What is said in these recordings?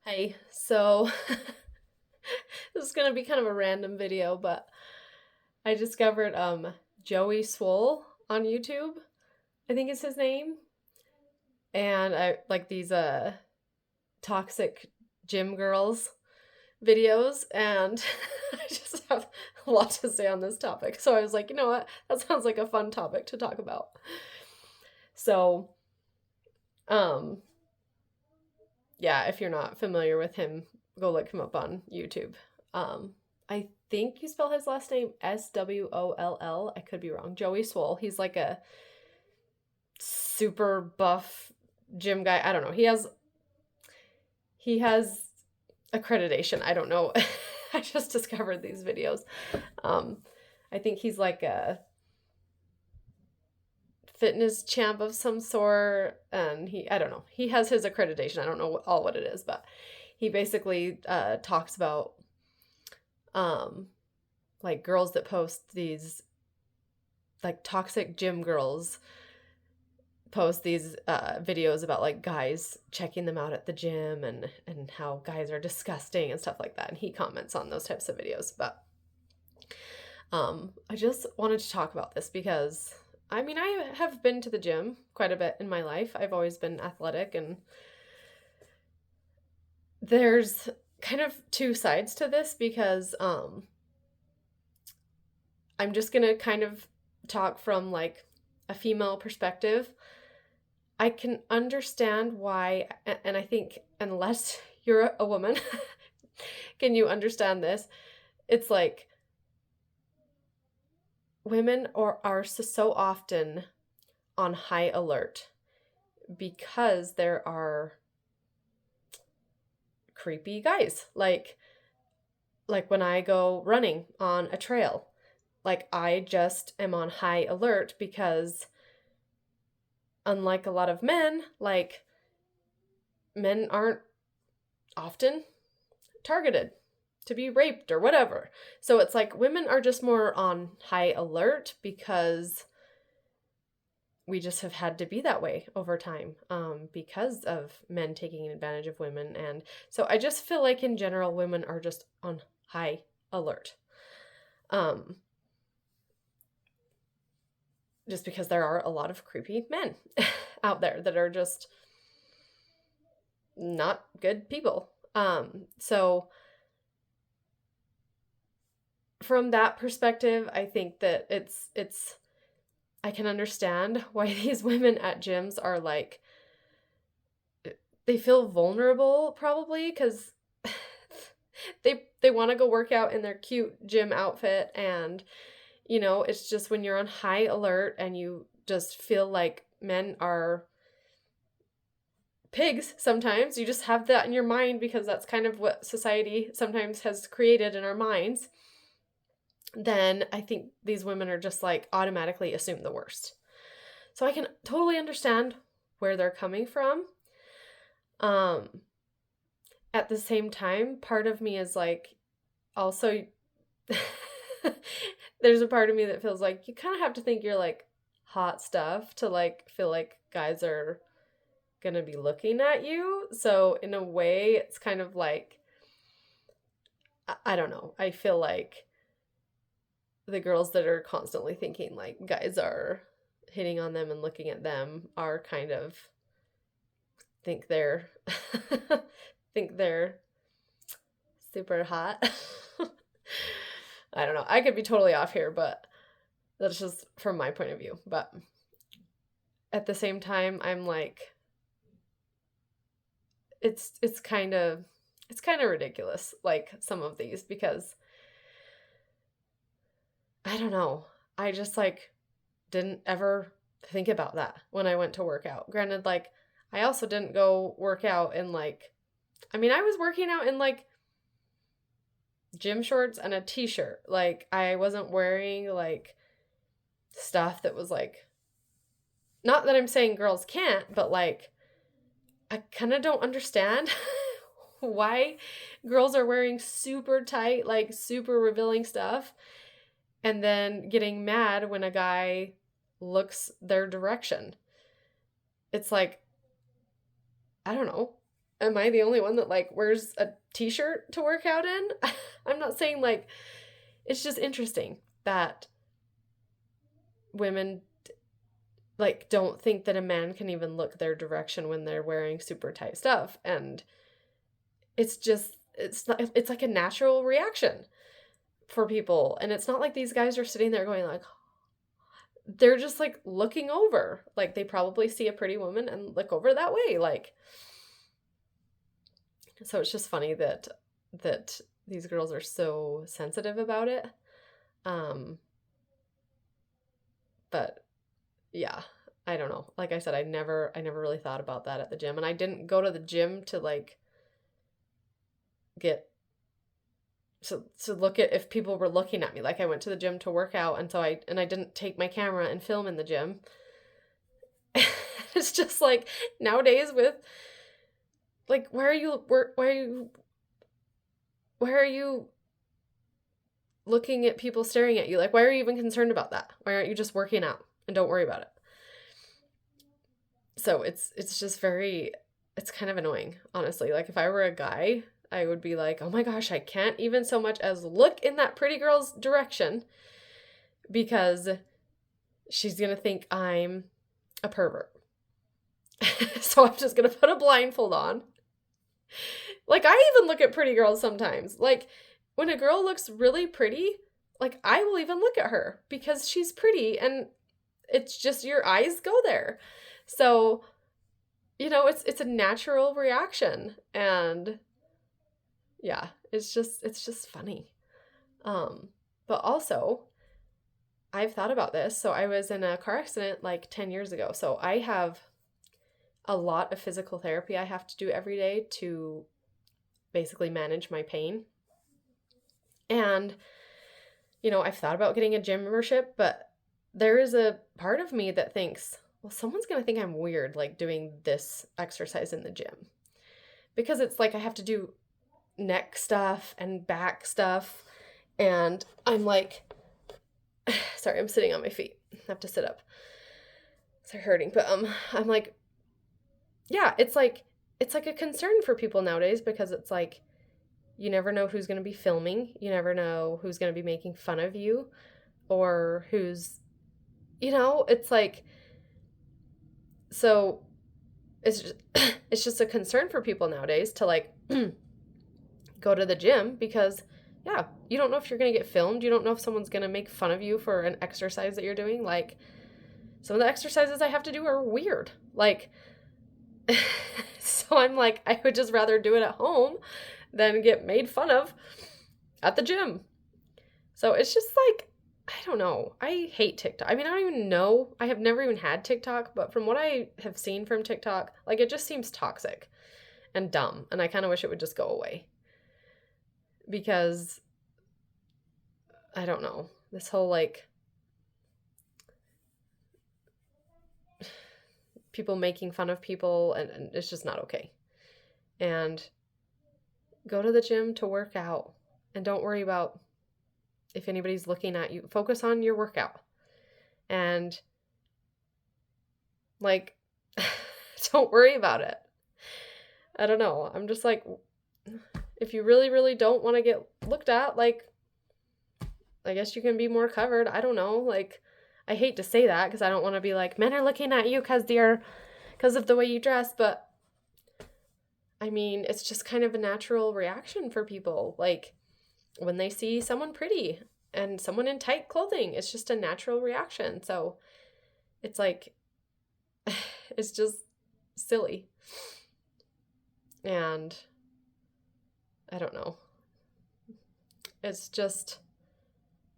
Hi. So this is gonna be kind of a random video, but I discovered Joey Swoll on YouTube. I think is his name. And I like these toxic gym girls videos and I just have a lot to say on this topic. So I was like, you know what? That sounds like a fun topic to talk about. So um yeah, if you're not familiar with him, go look him up on YouTube. Um, I think you spell his last name Swoll. I could be wrong. Joey Swoll. He's like a super buff gym guy. I don't know. He has accreditation. I don't know. I just discovered these videos. Um, I think he's like a fitness champ of some sort, and I don't know. He has his accreditation. I don't know all what it is, but he basically talks about um like girls that post these like toxic gym girls post these videos about like guys checking them out at the gym and how guys are disgusting and stuff like that, and he comments on those types of videos. But I just wanted to talk about this because I mean I have been to the gym quite a bit in my life. I've always been athletic, and there's kind of two sides to this because I'm just gonna kind of talk from like a female perspective. I can understand why, and I think unless you're a woman, can you understand this? It's like women are so often on high alert because there are creepy guys. Like when I go running on a trail, like I just am on high alert because unlike a lot of men, like men aren't often targeted to be raped or whatever. So it's like women are just more on high alert because we just have had to be that way over time, because of men taking advantage of women. And so I just feel like in general, women are just on high alert. Um, just because there are a lot of creepy men out there that are just not good people. So from that perspective, I think that it's I can understand why these women at gyms are like they feel vulnerable probably cuz they want to go work out in their cute gym outfit, and it's just when you're on high alert and you just feel like men are pigs sometimes. You just have that in your mind because that's kind of what society sometimes has created in our minds. Then I think these women are just like automatically assume the worst. So I can totally understand where they're coming from. Um, at the same time, part of me is like, also, there's a part of me that feels like you kind of have to think you're like hot stuff to like feel like guys are gonna be looking at you. So in a way, it's kind of like, I don't know. I feel like the girls that are constantly thinking like guys are hitting on them and looking at them are kind of think they're think they're super hot. I don't know. I could be totally off here, but that's just from my point of view. But at the same time, I'm like it's kind of ridiculous, like some of these, because I don't know. I just like didn't ever think about that when I went to work out. Granted, like I also didn't go work out in like I mean, I was working out in like gym shorts and a t-shirt. Like I wasn't wearing like stuff that was like not that I'm saying girls can't, but like I kind of don't understand why girls are wearing super tight, like super revealing stuff and then getting mad when a guy looks their direction. It's like, I don't know. am I the only one that like wears a t-shirt to work out in? I'm not saying like, it's just interesting that women like don't think that a man can even look their direction when they're wearing super tight stuff. And it's just, it's like a natural reaction for people. And it's not like these guys are sitting there going like, they're just like looking over, like they probably see a pretty woman and look over that way. Like, so it's just funny that these girls are so sensitive about it. But yeah, I don't know. Like I said, I never really thought about that at the gym, and I didn't go to the gym to like get to look at if people were looking at me. Like I went to the gym to work out, and so I didn't take my camera and film in the gym. It's just like nowadays with like why are you looking at people staring at you? Like why are you even concerned about that? Why aren't you just working out and don't worry about it? So it's just very, it's kind of annoying, honestly. Like if I were a guy, I would be like, oh my gosh, I can't even so much as look in that pretty girl's direction because she's going to think I'm a pervert. So I'm just going to put a blindfold on. Like I even look at pretty girls sometimes. Like when a girl looks really pretty, like I will even look at her because she's pretty and it's just your eyes go there. So, you know, it's a natural reaction, and yeah, it's just funny. But also I've thought about this. So I was in a car accident like 10 years ago. So I have a lot of physical therapy I have to do every day to basically manage my pain. And, you know, I've thought about getting a gym membership, but there is a part of me that thinks, well, someone's going to think I'm weird, like doing this exercise in the gym. Because it's like I have to do neck stuff and back stuff. And I'm like, sorry, I'm sitting on my feet. I have to sit up. They're hurting. But I'm like, yeah, it's like a concern for people nowadays because it's like, you never know who's going to be filming. You never know who's going to be making fun of you or who's, you know, it's like, so it's just a concern for people nowadays to like go to the gym because yeah, you don't know if you're going to get filmed. You don't know if someone's going to make fun of you for an exercise that you're doing. Like some of the exercises I have to do are weird. Like, so I'm like, I would just rather do it at home than get made fun of at the gym. So it's just like, I don't know. I hate TikTok. I mean, I don't even know. I have never even had TikTok, but from what I have seen from TikTok, like it just seems toxic and dumb. And I kind of wish it would just go away. Because, I don't know. This whole like, people making fun of people and it's just not okay. And go to the gym to work out and don't worry about if anybody's looking at you. Focus on your workout. And like, don't worry about it. I don't know. I'm just like, if you really, really don't want to get looked at, like, I guess you can be more covered. I don't know. Like, I hate to say that because I don't want to be like, men are looking at you because of the way you dress. But I mean, it's just kind of a natural reaction for people. Like when they see someone pretty and someone in tight clothing, it's just a natural reaction. So it's like, it's just silly. And I don't know. It's just,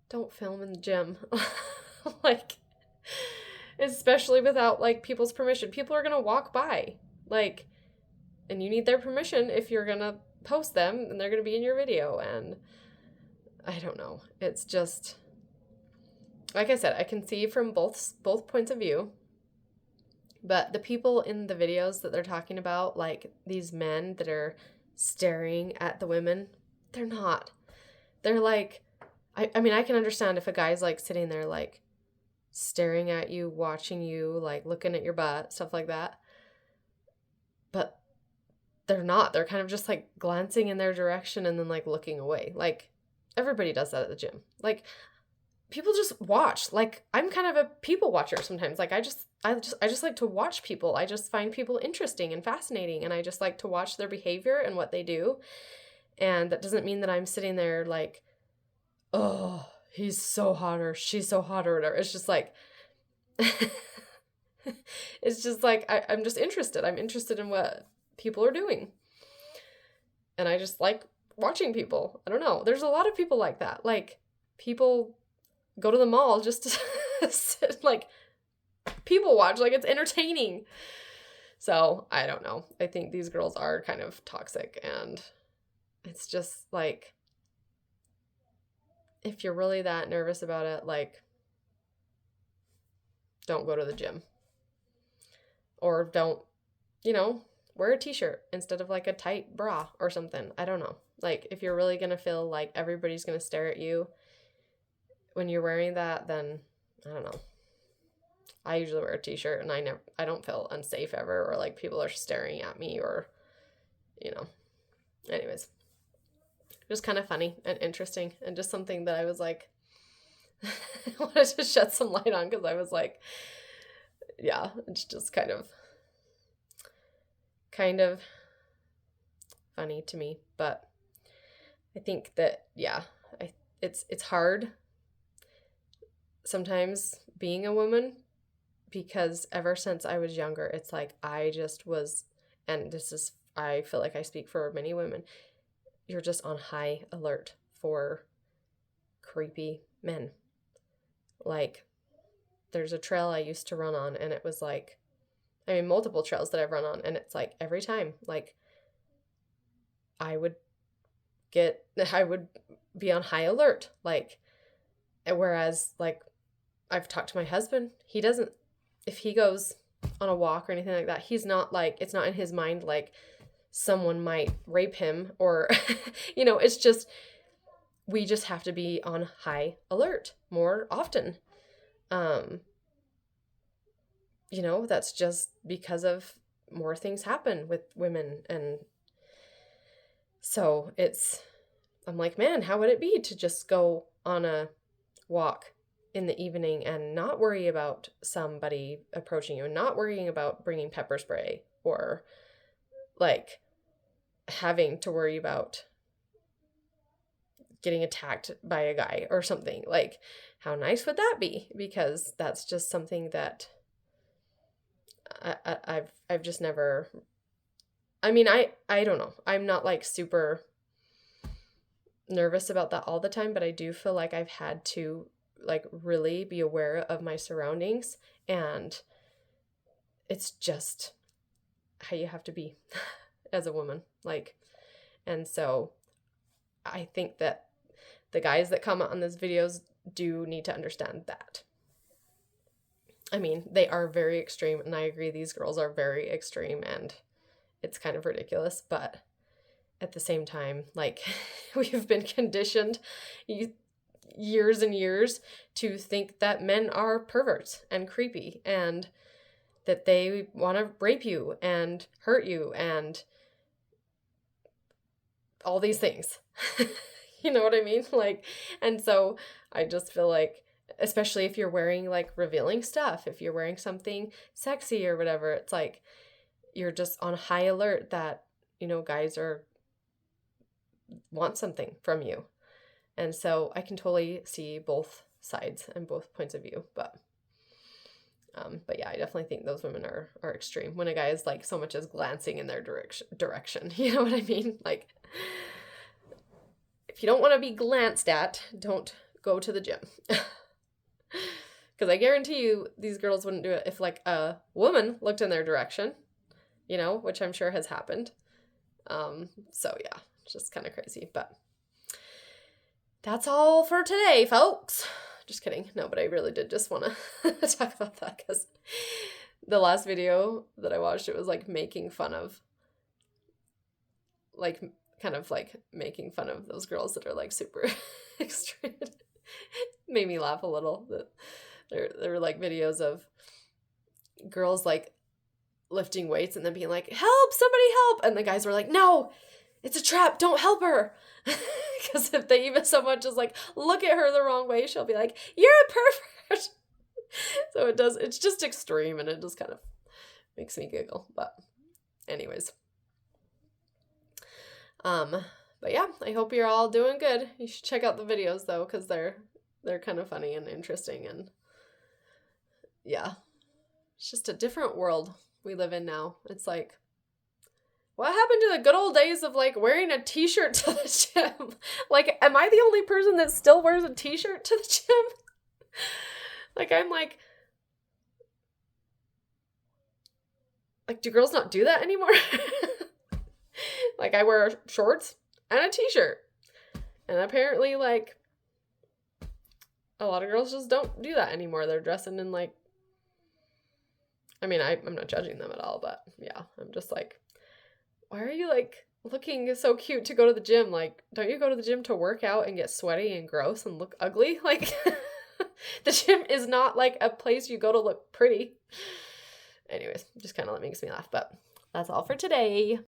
don't film in the gym. Like, especially without like people's permission. People are going to walk by. Like, and you need their permission if you're going to post them and they're going to be in your video. And I don't know. It's just, like I said, I can see from both points of view. But the people in the videos that they're talking about, like these men that are staring at the women, they're not. They're like, I mean, I can understand if a guy's like sitting there like staring at you, watching you, like looking at your butt, stuff like that. But they're not. They're kind of just like glancing in their direction and then like looking away. Like everybody does that at the gym. Like people just watch. Like I'm kind of a people watcher sometimes. Like I just like to watch people. I just find people interesting and fascinating, and I just like to watch their behavior and what they do. And that doesn't mean that I'm sitting there like, oh, he's so hot or she's so hot or whatever. It's just like it's just like I'm just interested. I'm interested in what people are doing. And I just like watching people. I don't know. There's a lot of people like that. Like people go to the mall just to sit, like people watch, like it's entertaining. So I don't know. I think these girls are kind of toxic, and it's just like, if you're really that nervous about it, like don't go to the gym, or don't, wear a t-shirt instead of like a tight bra or something. I don't know. Like if you're really going to feel like everybody's going to stare at you when you're wearing that, then I don't know. I usually wear a t-shirt and I don't feel unsafe ever, or like people are staring at me, or, anyways, just kind of funny and interesting, and just something that I was like, I wanted to shed some light on, because I was like, yeah, it's just kind of funny to me. But I think that, yeah, it's hard sometimes being a woman, because ever since I was younger, it's like I just was, and I feel like I speak for many women, you're just on high alert for creepy men. Like there's a trail I used to run on, and it was like, multiple trails that I've run on, and it's like every time, like I would be on high alert, like, whereas like I've talked to my husband, he doesn't, if he goes on a walk or anything like that, he's not like, it's not in his mind like someone might rape him, or it's just, we just have to be on high alert more often. That's just because of more things happen with women. And so I'm like, man, how would it be to just go on a walk in the evening and not worry about somebody approaching you, and not worrying about bringing pepper spray, or like having to worry about getting attacked by a guy or something. Like, how nice would that be? Because that's just something that I've just never, I don't know. I'm not like super nervous about that all the time, but I do feel like I've had to like really be aware of my surroundings, and it's just how you have to be as a woman. Like, and so I think that the guys that comment on these videos do need to understand that. They are very extreme, and I agree, these girls are very extreme, and it's kind of ridiculous, but at the same time, like, we've been conditioned years and years to think that men are perverts and creepy, and that they want to rape you and hurt you and all these things. You know what I mean? Like, and so I just feel like, especially if you're wearing like revealing stuff, if you're wearing something sexy or whatever, it's like you're just on high alert that, guys want something from you. And so I can totally see both sides and both points of view, but yeah, I definitely think those women are extreme when a guy is like so much as glancing in their direction. You know what I mean? Like, if you don't want to be glanced at, don't go to the gym. Because I guarantee you these girls wouldn't do it if like a woman looked in their direction, which I'm sure has happened. So yeah, it's just kind of crazy. But that's all for today, folks. Just kidding. No, but I really did just want to talk about that, because the last video that I watched, it was like making fun of, like, kind of like making fun of those girls that are like super extreme. Made me laugh a little. There were like videos of girls like lifting weights and then being like, help, somebody help. And the guys were like, no, it's a trap. Don't help her. Because if they even so much as like look at her the wrong way, she'll be like, you're a pervert. So it's just extreme, and it just kind of makes me giggle. But anyways. But yeah, I hope you're all doing good. You should check out the videos though, because they're kind of funny and interesting, and yeah, it's just a different world we live in now. It's like, what happened to the good old days of like wearing a t-shirt to the gym? Like, am I the only person that still wears a t-shirt to the gym? Like, I'm like, do girls not do that anymore? Like, I wear shorts and a t-shirt. And apparently, like, a lot of girls just don't do that anymore. They're dressing in, like, I mean, I'm not judging them at all, but yeah, I'm just like, why are you, like, looking so cute to go to the gym? Like, don't you go to the gym to work out and get sweaty and gross and look ugly? Like, the gym is not, like, a place you go to look pretty. Anyways, just kind of makes me laugh, but that's all for today.